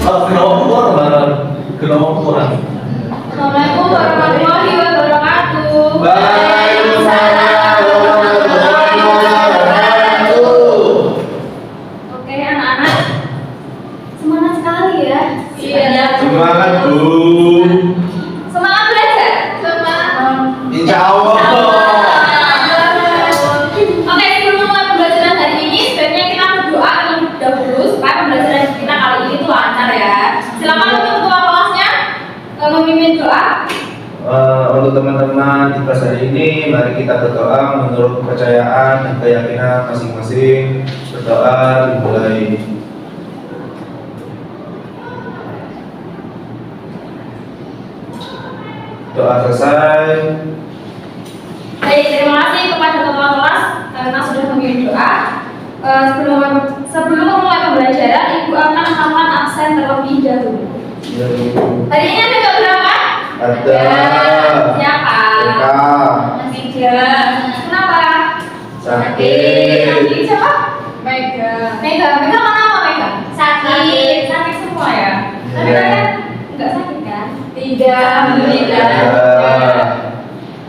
Assalamualaikum warahmatullahi wabarakatuh. Waalaikumsalam warahmatullahi wabarakatuh. Oke anak-anak, semangat sekali ya. Iya. Semangat Bu. Semangat belajar. Semangat. Insya Allah. Oke, sebelum mulai pembelajaran hari ini, sebaiknya kita berdoa terlebih dahulu supaya pembelajaran kita kali ini tuh lancar ya. Silakan untuk ketua kelasnya memimpin doa. Untuk teman-teman di kelas hari ini, mari kita berdoa menurut kepercayaan dan keyakinan masing-masing. Berdoa dimulai. Doa selesai. Baik, terima kasih kepada ketua kelas karena sudah memimpin doa. Sebelum memulai pembelajaran, Ibu akan melakukan absen terlebih dahulu. Hari ini ada berapa? Ada. Siapa? Eka. Tiga. Kenapa? Sakit. Sakit siapa? Mega. Mega. Mega mana apa Mega? Sakit. Sakit semua ya? Tapi Iya. kalian enggak sakit kan? Tidak. Tidak.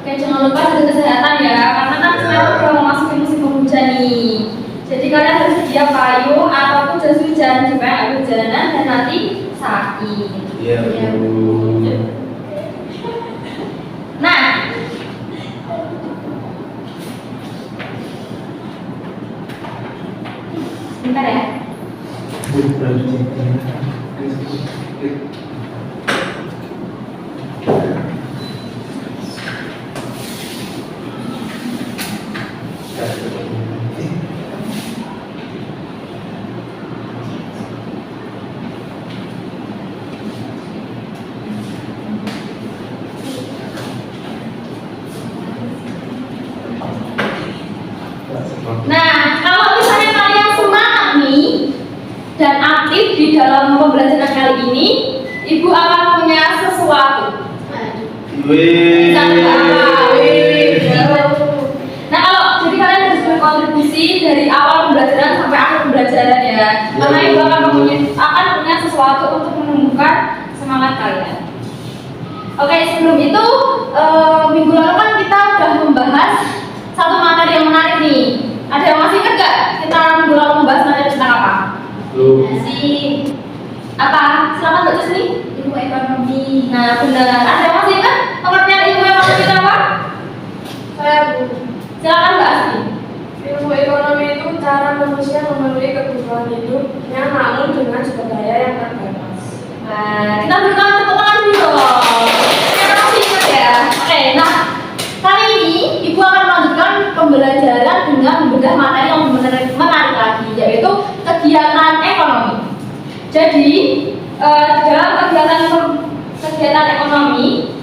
Oke, jangan lupa jaga kesehatan ya, karena kan sekarang udah mau masuk ke musim penghujan nih. Jadi kalian harus sedia payung ataupun jas hujan supaya nggak kehujanan dan nanti sakit. Iya Bu. Nah, sebentar ya. Nah, kalau misalnya kalian semangat nih dan aktif di dalam pembelajaran kali ini, Ibu akan punya sesuatu. Wih. Bisa Nah, kalau jadi kalian harus berkontribusi dari awal pembelajaran sampai akhir pembelajaran ya. Karena Ibu akan punya sesuatu untuk menumbuhkan semangat kalian. Oke, sebelum itu minggu lalu kan kita sudah membahas satu materi yang menarik nih. Ada yang masih ingat gak kita minggu lalu membahas materi tentang apa? Belum. Apa? Silakan baca sini. Ilmu ekonomi. Nah, benar. Ada yang masih ingat pengertian ilmu ekonomi itu apa? Saya Bu. Silakan Mbak Asli. Ilmu ekonomi itu cara manusia memenuhi kebutuhan hidupnya namun dengan sumber daya yang terbatas. Nah, kita berikan tepuk tangan dulu dong. Kita masih ingat ya. Oke, nah kali ini Ibu akan melanjutkan pembelajaran dengan membedah materi yang menarik lagi, yaitu kegiatan ekonomi. Jadi dalam kegiatan ekonomi,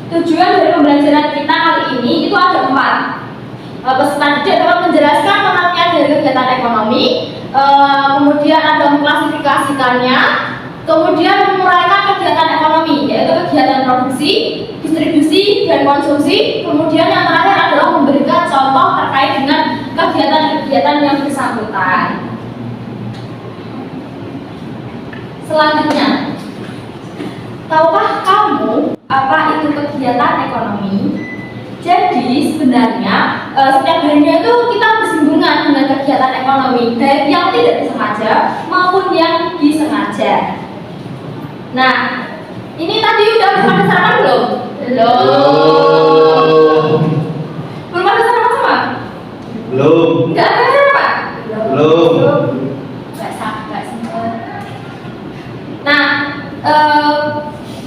tujuan dari pembelajaran kita kali ini itu ada 4. Peserta didik dapat menjelaskan pengertian dari kegiatan ekonomi, kemudian ada mengklasifikasikannya, kemudian menguraikan kegiatan ekonomi, yaitu kegiatan produksi, distribusi, dan konsumsi. Kemudian yang terakhir adalah memberikan contoh terkait dengan kegiatan-kegiatan yang bersangkutan. Selanjutnya, tahukah kamu apa itu kegiatan ekonomi? Jadi sebenarnya setiap harinya itu kita bersinggungan dengan kegiatan ekonomi, baik yang tidak disengaja maupun yang disengaja. Nah, ini tadi udah pada sarapan belum? Belum. Belum ada sarapan sama? Belum. Enggak ada sarapan? Belum. Enggak sempat. Nah,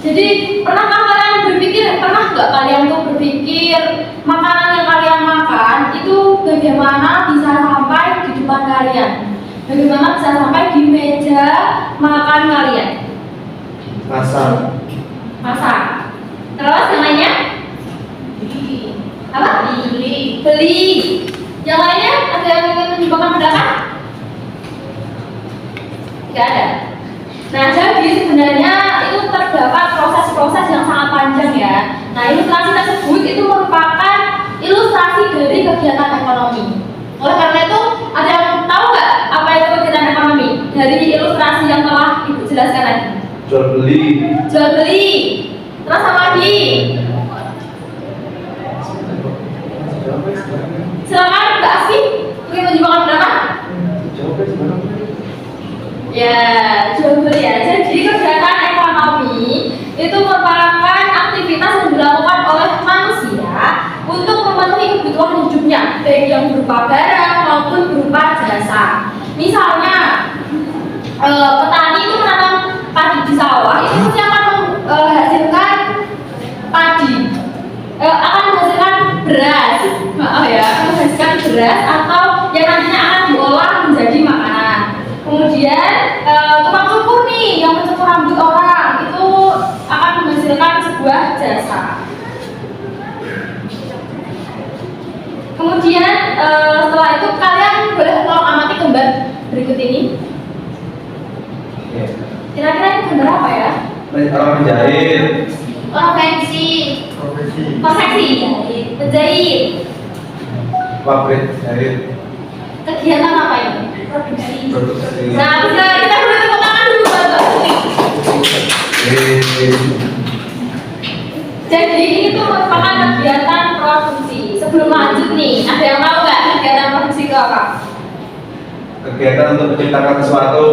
jadi pernahkah kalian pernah nggak kalian tuh berpikir makanan yang kalian makan itu bagaimana bisa sampai di depan kalian? Bagaimana bisa sampai di meja makan kalian? Masak. Masak. Terus yang lainnya? Apa? Beli. Yang lainnya ada yang ingin menyumbangkan pendapat? Tidak ada. Nah, jadi sebenarnya itu terdapat proses-proses yang sangat panjang ya. Nah, ilustrasi tersebut itu merupakan ilustrasi dari kegiatan ekonomi. Oleh karena itu, ada yang tahu nggak apa itu kegiatan ekonomi dari ilustrasi yang telah Ibu jelaskan tadi? jual beli, Jual beli. Terus apa lagi? Silakan Mbak Asfi, ingin menunjukkan berapa? Ya, jual beli ya. Jadi kegiatan ekonomi itu merupakan aktivitas yang dilakukan oleh manusia untuk memenuhi kebutuhan hidupnya, baik yang berupa barang maupun berupa jasa. Misalnya, petani itu menanam padi di sawah, itu pasti akan menghasilkan padi, akan menghasilkan beras, menghasilkan beras atau yang nantinya akan diolah menjadi makanan. Kemudian tukang cukur nih yang mencukur rambut orang itu akan menghasilkan sebuah jasa. Kemudian setelah itu kalian boleh tolong amati gambar berikut ini. Kira-kira ini gambar apa ya? orang menjahit, Konveksi, menjahit. pabrik jahit, Kegiatan apa ini? Produksi. produksi. Nah, bisa kita boleh tepuk tangan dulu buat Mbak Putri. Jadi ini tuh merupakan kegiatan produksi. Sebelum lanjut nih, ada yang tahu nggak kegiatan produksi itu apa? Kegiatan untuk menciptakan sesuatu.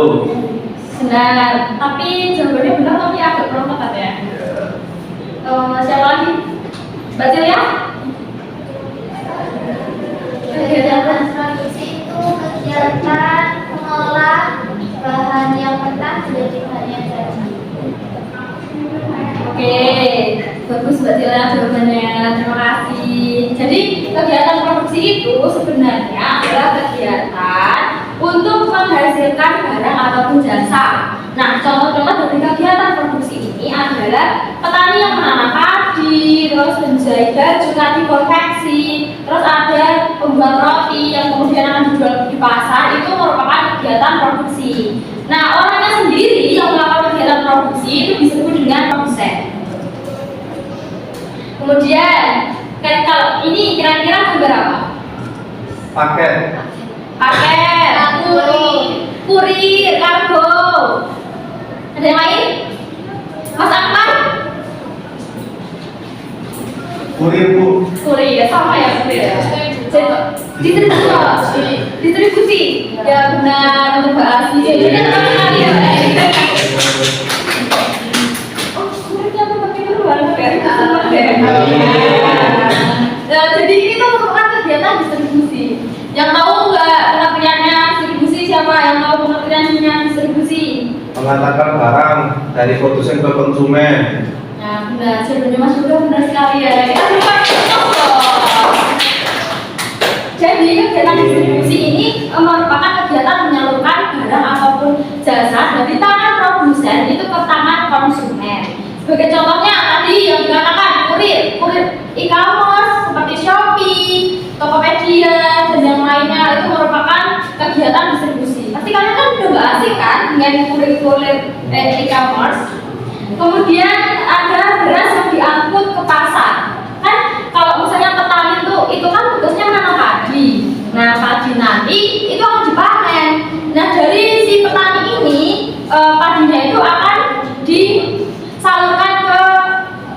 Benar, tapi jawabannya benar tapi agak kurang tepat ya. Siapa lagi? Mbak Celia? Kegiatan produksi itu kegiatan mengolah bahan yang mentah menjadi bahan yang jadi. Oke, bagus Mbak Celia jawabannya. Terima kasih. Jadi kegiatan produksi itu sebenarnya adalah kegiatan untuk menghasilkan barang ataupun jasa. Nah, contoh-contoh dari kegiatan produksi ini adalah petani yang menanam padi, terus menjahit baju, tadi konveksi, terus ada pembuat roti yang kemudian akan dijual di pasar, itu merupakan kegiatan produksi. Nah, orangnya sendiri yang melakukan kegiatan produksi itu disebut dengan produsen. Kemudian, kalau ini kira-kira gambar apa? Paket, Paket, kurir, kargo. Ada yang lain? Mas Akmal? kurir bu, Kurir, ya sama ya kurir ya. Distribusi. Ya benar untuk Mbak Asfi. Jadi teman sekali ya. Oh, kurirnya apa pakai keluar ya? Jadi ini tuh merupakan kegiatan distribusi. Yang tahu nggak pengertiannya distribusi siapa? Yang tahu pengertiannya distribusi? mengantarkan barang dari produsen ke konsumen. Nah, benar. Sebenarnya Mas Yuda benar sekali ya. Kita lupa jadi kegiatan distribusi ini merupakan kegiatan menyalurkan barang ataupun jasa dari tangan produsen itu ke tangan konsumen. Sebagai contohnya tadi yang dikatakan kurir e-commerce seperti Shopee, Tokopedia dan yang lainnya itu merupakan kegiatan distribusi. Pasti kalian kan udah nggak asing kan dengan kurir e-commerce. Kemudian ada beras yang diangkut ke pasar. Kan kalau misalnya petani itu kan tugasnya menanam padi. Nah, padi nanti itu akan dipanen. Nah, dari si petani ini padinya itu akan disalurkan ke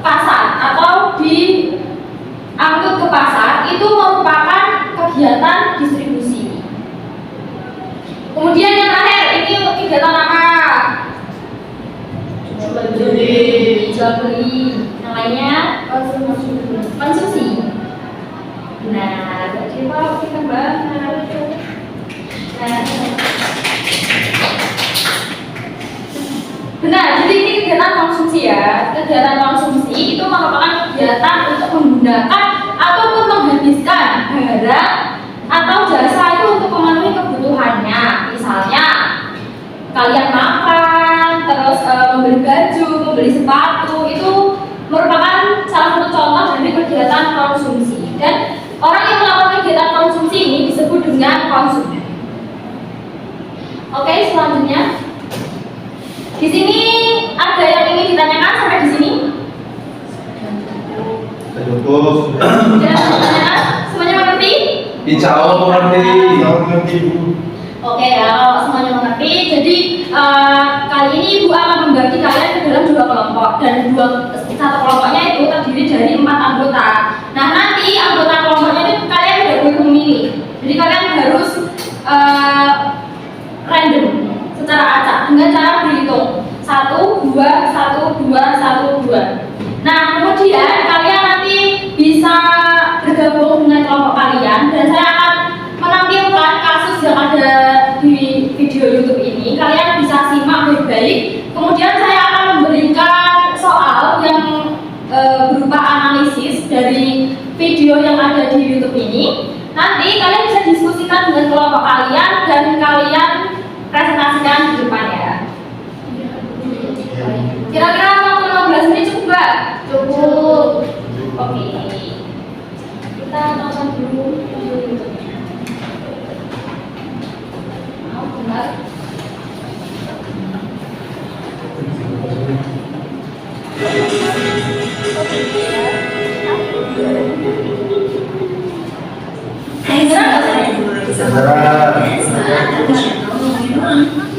pasar atau diangkut ke pasar. Itu merupakan kegiatan distribusi. Kemudian yang terakhir ini kegiatan apa? Jual beli. Yang lainnya konsumsi. Nah, jadi kalau kita bahas benar, jadi ini kegiatan konsumsi ya. Kegiatan konsumsi itu merupakan kegiatan untuk menggunakan ataupun menghabiskan barang atau jasa itu untuk memenuhi kebutuhannya. Misalnya kalian makan, terus membeli baju, membeli sepatu, itu merupakan salah satu contoh dari kegiatan konsumsi. Dan orang yang melakukan kegiatan konsumsi ini disebut dengan konsumen. Oke, selanjutnya di sini ada yang ingin ditanyakan sampai di sini? Cukup. Tidak ada yang ditanyakan? Semuanya mengerti? Insya Allah mengerti. Oke, Oke ya, kalau semuanya mengerti, jadi kali ini Ibu akan membagi kalian ke dalam 2 kelompok dan satu kelompoknya itu terdiri dari 4 anggota. Nah nanti anggota kelompoknya itu kalian tidak boleh memilih, jadi kalian harus random secara acak dengan cara berhitung 1, 2, 1, 2, 1, 2. Nah kemudian kalian nanti bisa bergabung dengan kelompok kalian dan saya akan menampilkan kasus yang ada di video YouTube ini. Kalian bisa simak baik-baik. Kemudian saya akan memberikan soal yang berupa analisis dari video yang ada di YouTube ini. Nanti kalian bisa diskusikan dengan kelompok kalian dan kalian presentasikan di depan ya. Kira-kira waktu 15 menit cukup nggak? Cukup. Oke. Kita nonton dulu video YouTube. Benar.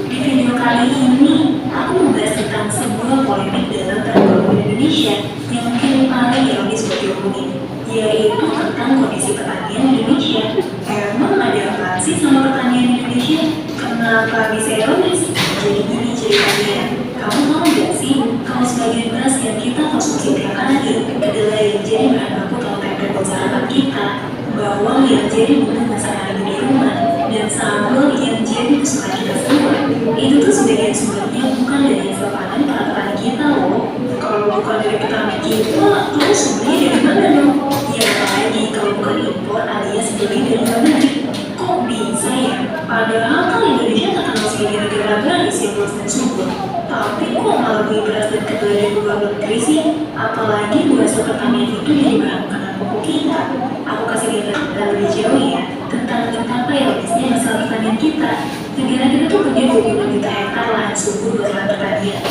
Di video kali ini aku membahas tentang sebuah polemik dalam perekonomian Indonesia yang mungkin paling ironis buat diomongin, yaitu tentang kondisi pertanian Indonesia. Emang ada apa sih sama pertanian Indonesia? Kenapa bisa ironis? Jadi gini ceritanya, kamu tahu nggak sih kalau sebagian beras yang kita konsumsi tiap hari, kedelai yang jadi bahan baku atau tempe buat sarapan kita, bawang yang jadi bumbu masakan di rumah, dan sambal yang jadi kesukaan kita semua, itu tuh sebagian sumbernya bukan dari hasil panen para petani kita loh. Kalau bukan dari petani kita, terus sumbernya dari mana dong? Ya apalagi kalau bukan impor alias beli dari luar negeri. Kok bisa ya? Padahal kan Indonesia terkenal sebagai negara agraris yang luas dan subur. Tapi kok malah beli beras dan kedelai dari luar negeri sih? Apalagi hasil pertanian itu jadi bahan makanan pokok kita. Aku kasih gambaran lebih jauh ya tentang betapa ironisnya masalah pertanian kita. Negara kita tuh punya 25 juta hektar lahan subur buat lahan pertanian.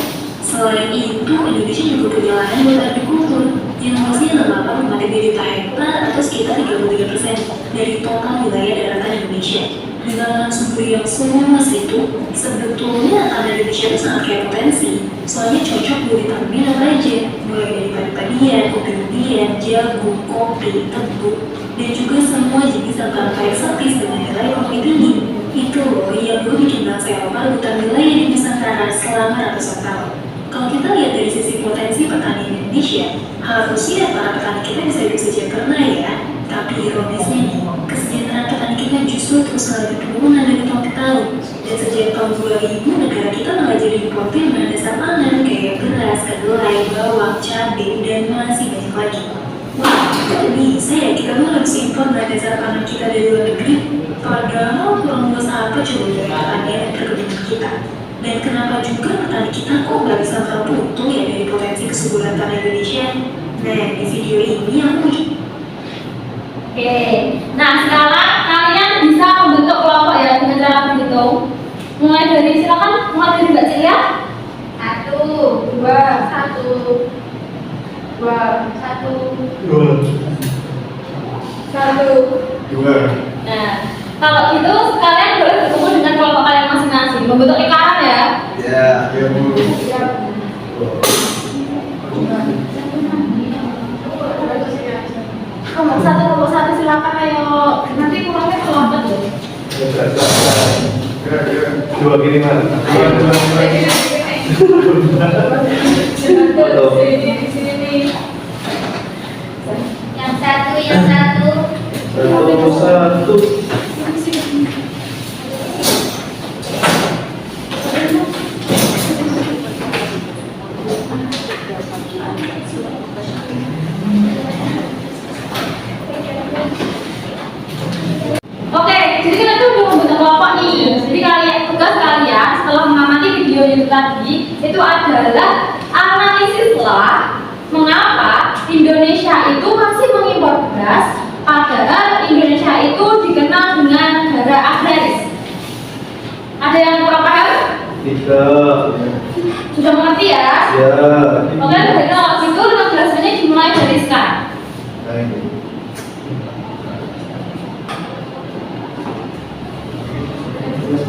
Selain itu, Indonesia juga punya lahan buat agrikultur yang luasnya 8,3 juta hektar atau sekitar 33% dari total wilayah daratan Indonesia. Dengan lahan subur yang seluas itu, sebetulnya tanah Indonesia itu sangat kaya potensi. Soalnya cocok buat ditanami apa aja, mulai dari padi-padian, kopi-kopian, jagung, kopi, tebu, dan juga semua jenis tanaman eksotis dengan nilai ekonomi tinggi. Itu loh yang gue bikin bangsa Eropa rebutan wilayah di Nusantara selama ratusan tahun. Kalau kita lihat dari sisi potensi petani Indonesia, harusnya para petani kita bisa hidup sejahtera ya. Tapi ironisnya nih, kesejahteraan petani kita justru terus mengalami penurunan dari tahun ke tahun. Dan sejak tahun 2000, negara kita malah jadi importir bahan dasar pangan kayak beras, kedelai, bawang, cabai, dan masih banyak lagi. Wah, kok bisa ya kita tuh harus impor bahan dasar pangan kita dari luar negeri? Padahal kurang luas apa coba dari pertanian dan perkebunan kita? Dan kenapa juga petani kita kok nggak bisa meraup untung ya dari potensi kesuburan tanah Indonesia? Nah, di video ini aku Oke, nah sekarang kalian bisa membentuk kelompok ya dengan cara berhitung. Mulai dari silakan, mulai dari Mbak Celia. 1, 2, 1, 2, 1. Nah, kalau gitu kalian boleh bertemu dengan kelompok kalian masing-masing, membentuk lingkaran ya. Ya, ya Bu. Kelompok satu silakan ayo. Nanti kurangnya kelompok loh. Dua gini mas. Yang satu. Satu. Oke, jadi kita tuh udah membentuk kelompok nih. Jadi kalian tugas kalian setelah mengamati video itu tadi itu adalah analisislah mengapa Indonesia itu masih mengimpor beras padahal Indonesia itu dikenal dengan negara agraris. Ada yang kurang paham? Tidak. Sudah mengerti ya? Ya. Oke, jadi kalau gitu 15 menit dimulai dari sekarang. Baik. Terus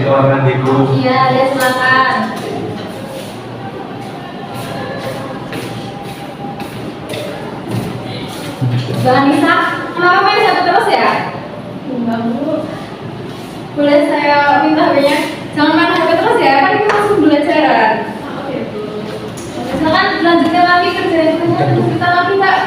kamar mandiku. Iya, ya silakan. Mbak Anissa, kenapa main satu terus ya? Enggak, Bu. Boleh saya minta HP-nya? Jangan main HP terus ya, kan ini langsung belajaran. Oke, Bu. Silakan lanjutkan lagi kerjaan kita lagi Kak.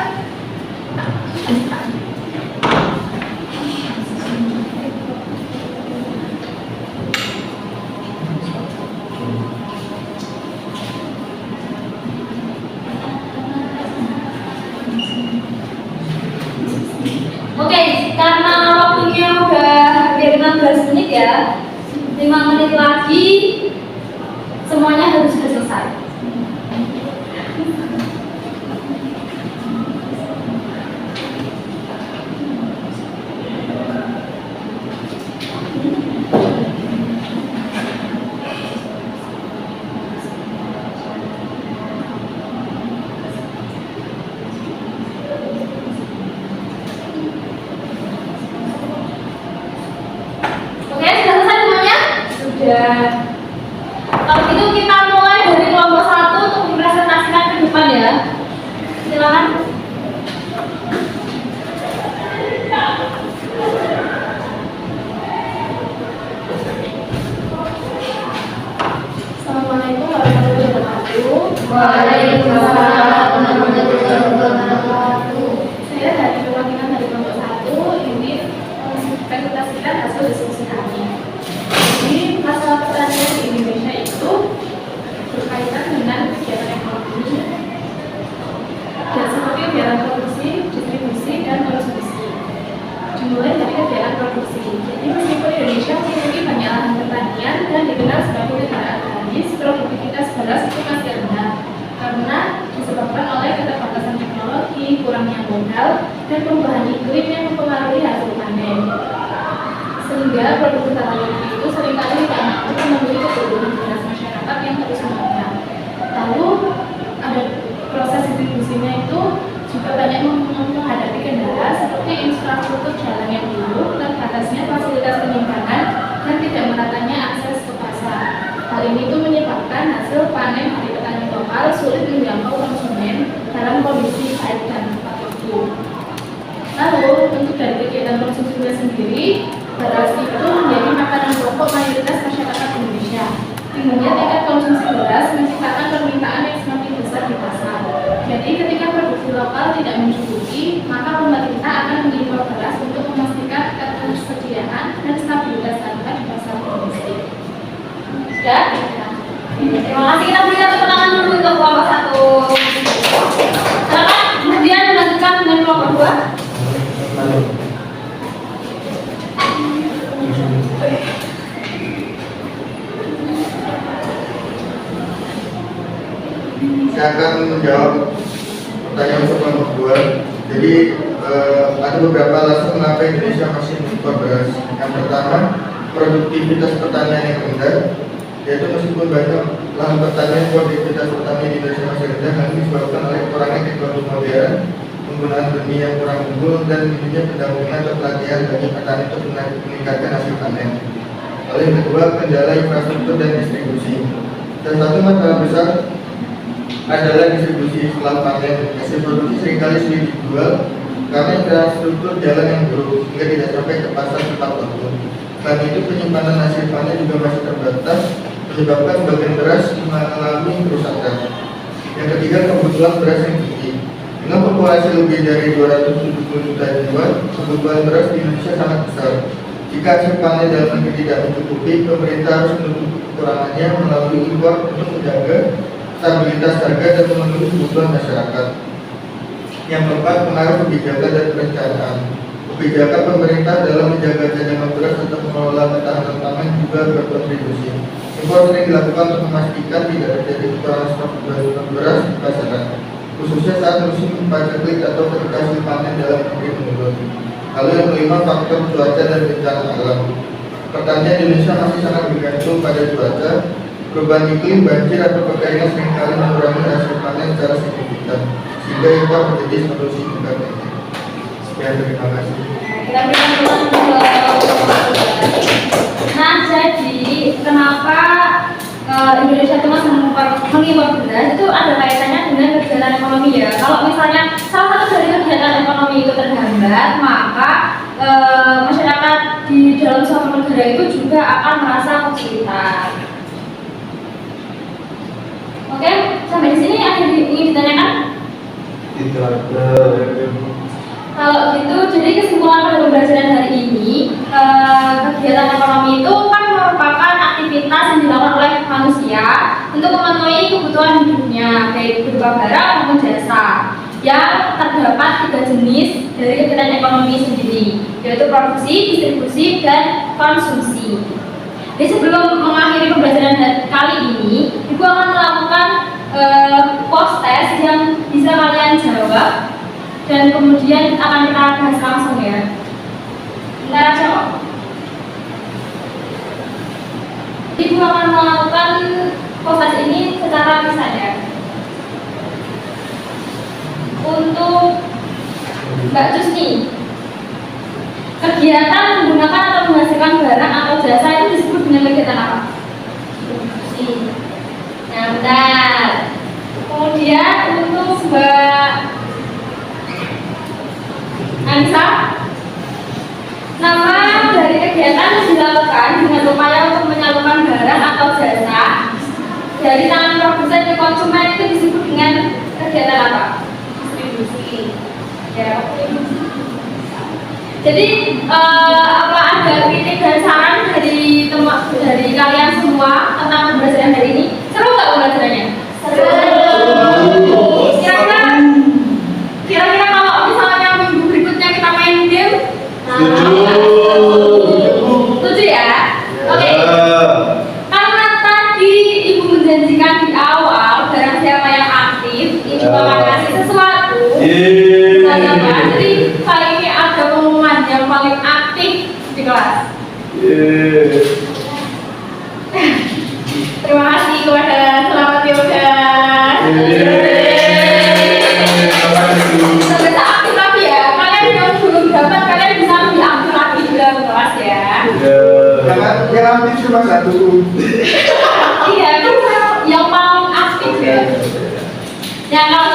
Oke, karena waktunya udah hampir 16 menit ya, 5 menit lagi semuanya harus sudah selesai. Oke, sudah selesai semuanya? Sudah. Kalau gitu kita mulai dari kelompok 1 untuk mempresentasikan ke depan ya. Silakan. Assalamualaikum warahmatullahi wabarakatuh. Waalaikumsalam warahmatullahi wabarakatuh. Saya dari perwakilan dari kelompok 1 ini presentasikan hasil diskusi kami. Jadi masalah pertanian di Indonesia itu berkaitan dengan kegiatan ekonomi dan seperti kegiatan produksi, distribusi, dan konsumsi. Dimulai dari kegiatan produksi. Jadi meskipun Indonesia memiliki banyak lahan pertanian dan dikenal sebagai negara agraris, produktivitas beras itu masih rendah karena disebabkan oleh keterbatasan teknologi, kurangnya modal, dan perubahan iklim yang mempengaruhi hasil panen. Sehingga produk pertanian itu seringkali tidak mampu memenuhi kebutuhan beras masyarakat yang terus meningkat. Lalu ada proses distribusinya itu juga banyak menghadapi kendala seperti infrastruktur jalan yang buruk, terbatasnya fasilitas penyimpanan, dan tidak meratanya akses ke pasar. Hal ini tuh menyebabkan hasil panen dari petani lokal sulit menjangkau konsumen dalam kondisi baik dan tepat waktu. Lalu untuk dari kegiatan konsumsinya sendiri, beras itu menjadi makanan pokok mayoritas masyarakat Indonesia. Tingginya tingkat konsumsi beras menciptakan permintaan yang semakin besar di pasar. Jadi ketika produksi lokal tidak mencukupi, maka pemerintah akan mengimpor beras untuk memastikan ketersediaan dan stabilitas harga di pasar domestik. Sudah? Terima kasih, kita berikan tepuk tangan dulu untuk kelompok 1. Silakan kemudian melanjutkan dengan kelompok 2. Saya akan menjawab pertanyaan untuk kelompok 2. Jadi ada beberapa alasan mengapa Indonesia masih mengimpor beras. Yang pertama, produktivitas pertanian yang rendah, yaitu meskipun banyak lahan pertanian, produktivitas pertanian di Indonesia masih rendah, hal ini disebabkan oleh kurangnya teknologi modern, penggunaan benih yang kurang unggul, dan minimnya pendampingan atau pelatihan bagi petani untuk meningkatkan hasil panen. Lalu yang kedua, kendala infrastruktur dan distribusi. Dan satu masalah besar adalah distribusi setelah panen. Hasil produksi seringkali sulit dijual karena infrastruktur jalan yang buruk hingga tidak sampai ke pasar tepat waktu. Selain itu, penyimpanan hasil panen juga masih terbatas, menyebabkan sebagian beras mengalami kerusakan. Yang ketiga, kebutuhan beras yang tinggi. Dengan populasi lebih dari 270 juta jiwa, kebutuhan beras di Indonesia sangat besar. Jika hasil panen dalam negeri tidak mencukupi, pemerintah harus menutupi kekurangannya melalui impor untuk menjaga stabilitas harga dan memenuhi kebutuhan masyarakat. Yang keempat, pengaruh kebijakan dan perencanaan. Kebijakan pemerintah dalam menjaga cadangan beras atau mengelola ketahanan pangan juga berkontribusi. Impor sering dilakukan untuk memastikan tidak terjadi kekurangan stok beras di pasaran, khususnya saat musim paceklik atau ketika hasil panen dalam negeri menurun. Lalu yang kelima, faktor cuaca dan bencana alam. Pertanian Indonesia masih sangat bergantung pada cuaca. Perubahan iklim, banjir, atau kekeringan seringkali mengurangi hasil panen secara signifikan, sehingga impor menjadi solusi jangka pendek. Sekian, terima kasih. Kita berikan tepuk tangan. Nah, jadi kenapa Indonesia itu masih mengimpor beras itu ada kaitannya dengan kegiatan ekonomi ya. Kalau misalnya salah satu dari kegiatan ekonomi itu terhambat, maka masyarakat di dalam suatu negara itu juga akan merasa kesulitan. Oke, sampai di sini ada yang ingin ditanyakan? Tidak ada. Kalau gitu, jadi kesimpulan pada pembelajaran hari ini, kegiatan ekonomi itu kan merupakan aktivitas yang dilakukan oleh manusia untuk memenuhi kebutuhan hidupnya, baik berupa barang maupun jasa. Yang terdapat 3 jenis dari kegiatan ekonomi sendiri, yaitu produksi, distribusi, dan konsumsi. Jadi sebelum mengakhiri pembelajaran kali ini, Ibu akan melakukan post test yang bisa kalian jawab dan kemudian akan kita bahas langsung ya. Bentar aja kok. Ibu akan melakukan proses ini secara lisan ya. Untuk Mbak Cusni, kegiatan menggunakan atau menghasilkan barang atau jasa itu disebut dengan kegiatan apa? Nah, bentar. Kemudian untuk Mbak Anissa, nama dari kegiatan yang dilakukan dengan upaya untuk menyalurkan barang atau jasa dari tangan produsen ke konsumen itu disebut dengan kegiatan apa? Distribusi. Ya, jadi apa ada kritik dan saran dari kalian semua tentang pembelajaran hari ini? Seru nggak pembelajarannya? Kira-kira kalau misalnya minggu berikutnya kita main game, setuju ya? Oke. Karena tadi Ibu menjanjikan di awal barang siapa yang aktif, Ibu akan kasih sesuatu. Jadi kali ini ada pengumuman yang paling aktif di kelas. Terima kasih kepada Selamat Yoga. Sebentar aktif lagi ya. Kalian yang belum dapat, kalian bisa lebih aktif lagi di dalam kelas ya. Yang aktif cuma 1. Iya, kan yang paling aktif ya. Yang kalau